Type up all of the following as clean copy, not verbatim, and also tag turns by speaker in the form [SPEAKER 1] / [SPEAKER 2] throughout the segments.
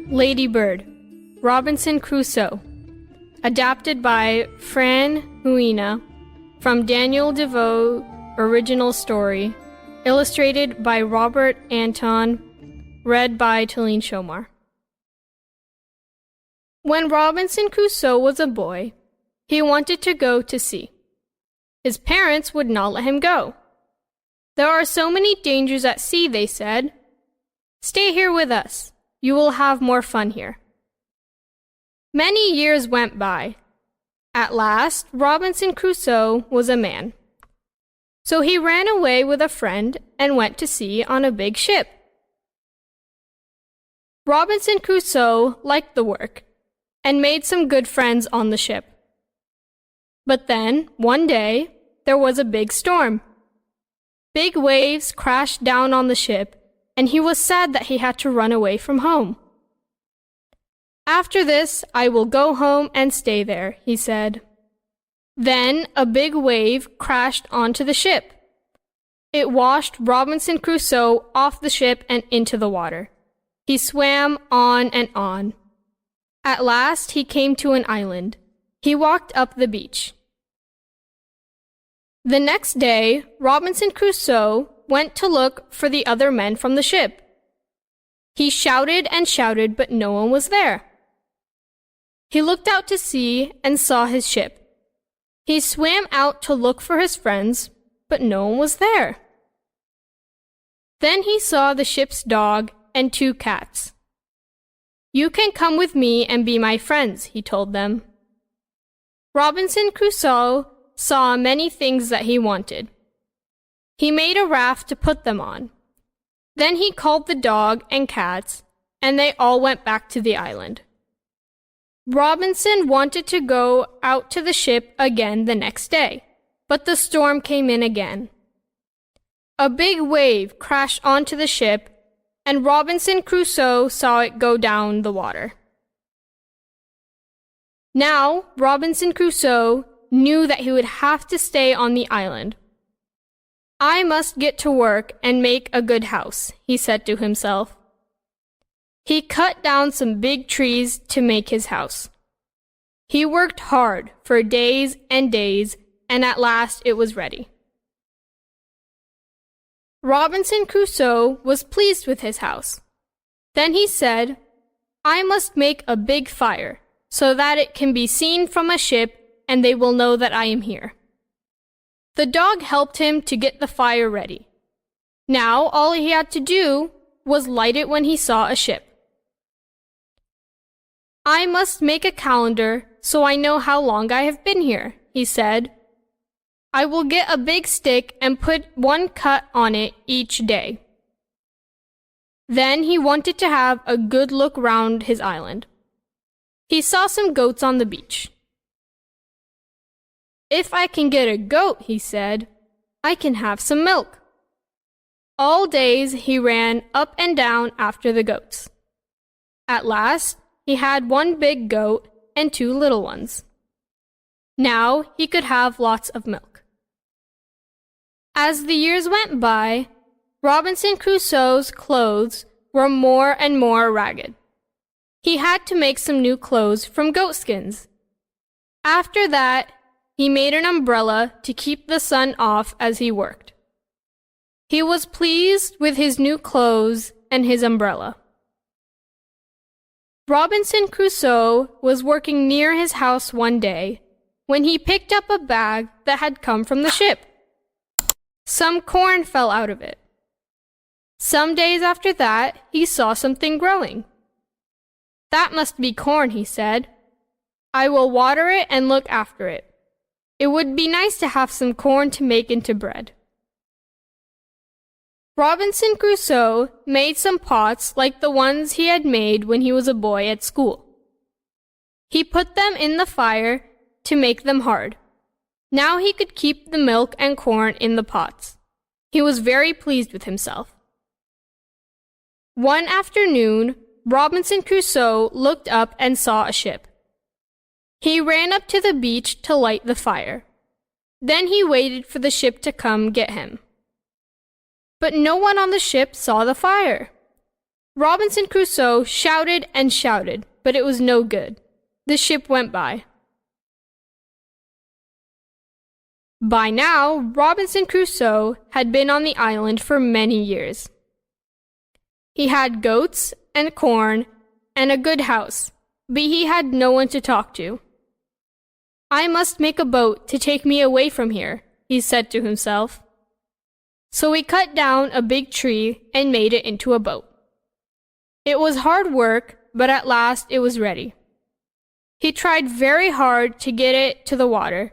[SPEAKER 1] Lady Bird, Robinson Crusoe. Adapted by Fran Huina from Daniel Defoe original story. Illustrated by Robert Anton. Read by Talene Shomar. When Robinson Crusoe was a boy, he wanted to go to sea. His parents would not let him go. There are so many dangers at sea, they said. Stay here with us. You will have more fun here. Many years went by. At last, Robinson Crusoe was a man. So he ran away with a friend and went to sea on a big ship. Robinson Crusoe liked the work and made some good friends on the ship. But then, one day, there was a big storm. Big waves crashed down on the ship, and he was sad that he had to run away from home. After this, I will go home and stay there, he said. Then a big wave crashed onto the ship. It washed Robinson Crusoe off the ship and into the water. He swam on and on. At last, he came to an island. He walked up the beach. The next day, Robinson Crusoe went to look for the other men from the ship. He shouted and shouted, but no one was there. He looked out to sea and saw his ship. He swam out to look for his friends, but no one was there. Then he saw the ship's dog and 2 cats. You can come with me and be my friends, he told them. Robinson Crusoe saw many things that he wanted. He made a raft to put them on. Then he called the dog and cats, and they all went back to the island. Robinson wanted to go out to the ship again the next day, but the storm came in again. A big wave crashed onto the ship, and Robinson Crusoe saw it go down the water. Now, Robinson Crusoe knew that he would have to stay on the island. I must get to work and make a good house, he said to himself. He cut down some big trees to make his house. He worked hard for days and days, and at last it was ready. Robinson Crusoe was pleased with his house. Then he said, I must make a big fire so that it can be seen from a ship and they will know that I am here. The dog helped him to get the fire ready. Now all he had to do was light it when he saw a ship. I must make a calendar so I know how long I have been here, he said. I will get a big stick and put 1 cut on it each day. Then he wanted to have a good look round his island. He saw some goats on the beach. If I can get a goat, he said, I can have some milk. All days he ran up and down after the goats. At last, he had 1 big goat and 2 little ones. Now he could have lots of milk. As the years went by, Robinson Crusoe's clothes were more and more ragged. He had to make some new clothes from goat skins. After that, he made an umbrella to keep the sun off as he worked. He was pleased with his new clothes and his umbrella. Robinson Crusoe was working near his house one day when he picked up a bag that had come from the ship. Some corn fell out of it. Some days after that, he saw something growing. That must be corn, he said. I will water it and look after it. It would be nice to have some corn to make into bread. Robinson Crusoe made some pots like the ones he had made when he was a boy at school. He put them in the fire to make them hard. Now he could keep the milk and corn in the pots. He was very pleased with himself. One afternoon, Robinson Crusoe looked up and saw a ship. He ran up to the beach to light the fire. Then he waited for the ship to come get him. but no one on the ship saw the fire. Robinson Crusoe shouted and shouted, but it was no good. The ship went by. By now, Robinson Crusoe had been on the island for many years. He had goats and corn and a good house, but he had no one to talk to. "I must make a boat to take me away from here," he said to himself. So he cut down a big tree and made it into a boat. It was hard work, but at last it was ready. He tried very hard to get it to the water,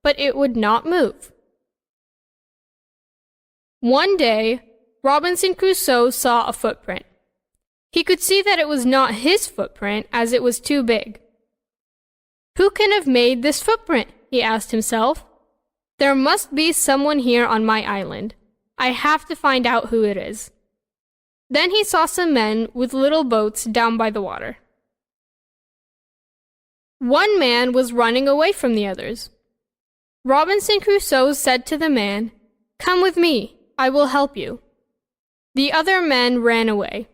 [SPEAKER 1] but it would not move. One day, Robinson Crusoe saw a footprint. He could see that it was not his footprint, as it was too big. "Who can have made this footprint?" he asked himself. "There must be someone here on my island. I have to find out who it is." Then he saw some men with little boats down by the water. One man was running away from the others. Robinson Crusoe said to the man, "Come with me, I will help you." The other men ran away.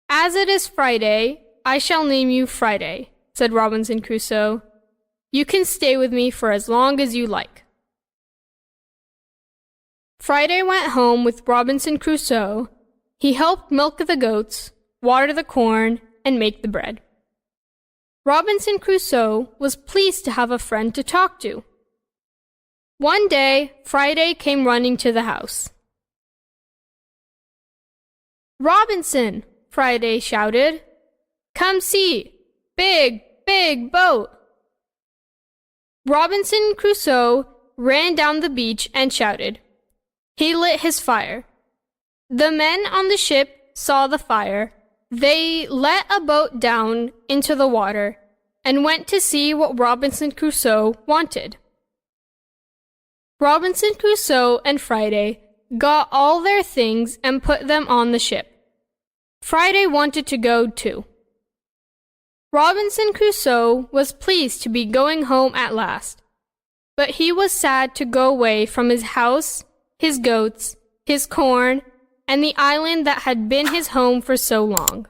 [SPEAKER 1] "As it is Friday, I shall name you Friday," said Robinson Crusoe. "You can stay with me for as long as you like." Friday went home with Robinson Crusoe. He helped milk the goats, water the corn, and make the bread. Robinson Crusoe was pleased to have a friend to talk to. One day, Friday came running to the house. "Robinson," Friday shouted, "come see! Big, big boat!" Robinson Crusoe ran down the beach and shouted. He lit his fire. The men on the ship saw the fire. They let a boat down into the water and went to see what Robinson Crusoe wanted. Robinson Crusoe and Friday got all their things and put them on the ship. Friday wanted to go too. Robinson Crusoe was pleased to be going home at last, but he was sad to go away from his house, his goats, his corn, and the island that had been his home for so long.